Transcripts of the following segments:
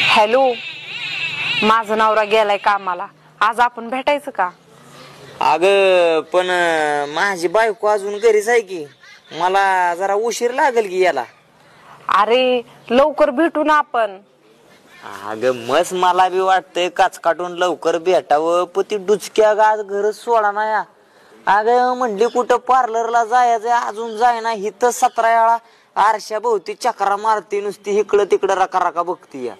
Hello, माझा नवरा गेलाय कामाला, आज आपण भेटायचं का? अग पण माझी बायको अजून घरीच आहे की, मला जरा उशीर लागेल की याला. अरे लवकर भेटू ना आपण. अग मस मला बी वाटतंय काच काटून लवकर भेटावं, पण ती डुचक्या गाज घर सोडा ना या. अग म्हणली कुठं पार्लरला जायचं, अजून जायना. हिथं 17 वेळा आरशा भोवती चक्रा मारती, नुसती इकडं तिकडं रका रका बघती या.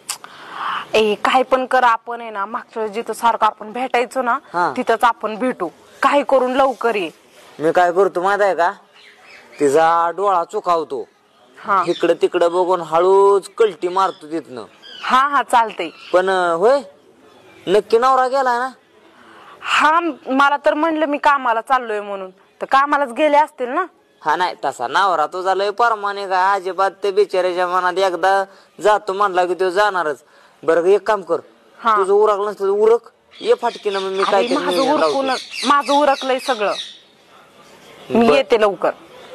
ए काय पण कर, आपण आहे ना मागच्या वेळेस जिथं सारखं आपण भेटायचो ना तिथंच आपण भेटू. काय करून लवकर ये. मी काय करतो माहित आहे का, तिचा डोळा चुकावतो, इकडं तिकडं बघून हळूच कलटी मारतो तिथनं. हा हा चालतंय. पण होय नक्की नवरा गेलाय ना? हा, मला तर म्हणलं मी कामाला चाललोय म्हणून, तर कामालाच गेले असतील ना. हा नाही, तसा नवरा तुझा लय परमाने काय, अजिबात ते बिचाऱ्याच्या मनात एकदा जातो म्हणला की तो जाणारच. बरं एक काम कर, तुझं उरक नसलं उरक, ये फाटकीनं. मग मी काय माझं उरकलंय सगळं, मी येते लवकर.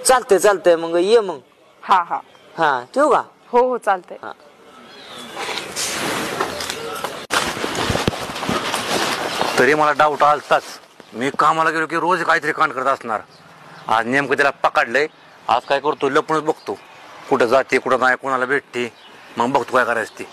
चालतंय चालतंय, मग ये मग. हा हा हा ठेवू का? हो हो चालतंय. तरी मला डाऊट आलताच, मी कामाला गेलो की रोज काहीतरी कांड करत असणार. आज नेमकं त्याला पकडलंय. आज काय करतो, लपूनच बघतो, कुठं जाते कुठं नाही, कोणाला भेटते, मग बघतो काय करायचं ते.